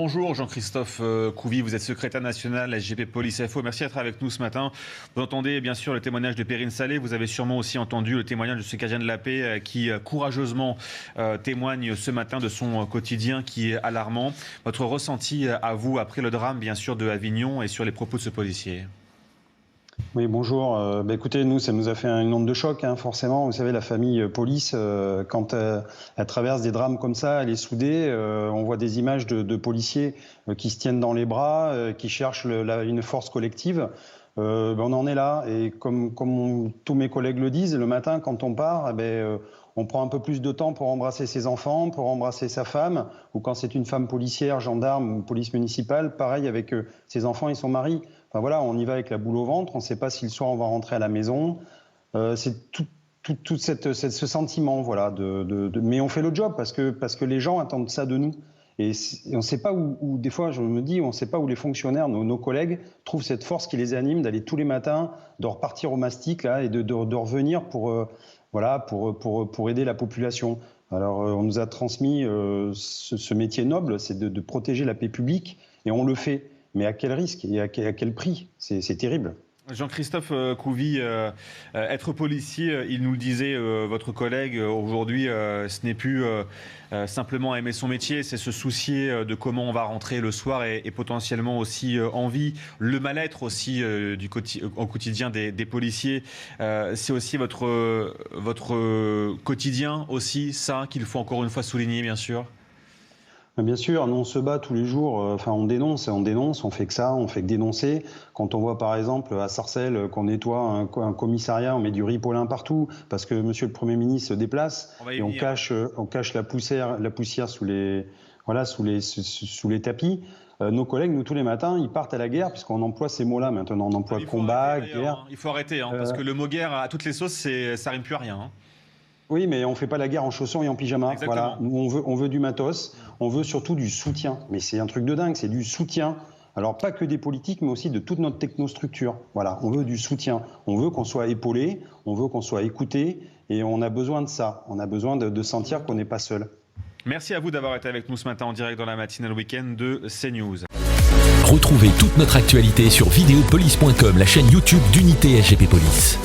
Bonjour Jean-Christophe Couvi, vous êtes secrétaire national SGP Police Info. Merci d'être avec nous ce matin. Vous entendez bien sûr le témoignage de Perrine Salé. Vous avez sûrement aussi entendu le témoignage de ce gardien de la paix qui courageusement témoigne ce matin de son quotidien qui est alarmant. Votre ressenti à vous après le drame bien sûr de Avignon et sur les propos de ce policier? Oui, bonjour. Écoutez, nous, ça nous a fait une onde de choc, forcément. Vous savez, la famille police, quand elle traverse des drames comme ça, elle est soudée. On voit des images de policiers qui se tiennent dans les bras, qui cherchent une force collective. On en est là. Et comme tous mes collègues le disent, le matin, quand on part, on prend un peu plus de temps pour embrasser ses enfants, pour embrasser sa femme, ou quand c'est une femme policière, gendarme ou police municipale, pareil avec ses enfants et son mari. Enfin voilà, on y va avec la boule au ventre, on ne sait pas si le soir on va rentrer à la maison. C'est tout ce sentiment, voilà. Mais on fait le job parce que les gens attendent ça de nous. Et on ne sait pas où, des fois je me dis, on ne sait pas où les fonctionnaires, nos collègues, trouvent cette force qui les anime d'aller tous les matins, de repartir au mastic là, et de revenir pour aider la population. Alors on nous a transmis ce métier noble, c'est de protéger la paix publique, et on le fait. Mais à quel risque et à quel prix? C'est terrible. Jean-Christophe Couvi, être policier, il nous le disait, votre collègue, aujourd'hui, ce n'est plus simplement aimer son métier, c'est se soucier de comment on va rentrer le soir et potentiellement aussi en vie. Le mal-être aussi au quotidien des policiers, c'est aussi votre quotidien aussi, ça, qu'il faut encore une fois souligner, bien sûr. Bien sûr, nous on se bat tous les jours, on dénonce, on fait que ça, on fait que dénoncer. Quand on voit par exemple à Sarcelles qu'on nettoie un commissariat, on met du ripolin partout parce que monsieur le Premier ministre se déplace et on cache la poussière sous les tapis. Nos collègues, nous tous les matins, ils partent à la guerre puisqu'on emploie ces mots-là maintenant, on emploie combat, guerre. Il faut arrêter, parce que le mot guerre à toutes les sauces, ça rime plus à rien. Oui, mais on ne fait pas la guerre en chaussons et en pyjama. Exactement. Voilà. Nous, on veut du matos, on veut surtout du soutien. Mais c'est un truc de dingue, c'est du soutien. Alors, pas que des politiques, mais aussi de toute notre technostructure. Voilà, on veut du soutien. On veut qu'on soit épaulé, on veut qu'on soit écouté, et on a besoin de ça. On a besoin de sentir qu'on n'est pas seul. Merci à vous d'avoir été avec nous ce matin en direct dans la matinale week-end de CNews. Retrouvez toute notre actualité sur videopolice.com, la chaîne YouTube d'Unité SGP Police.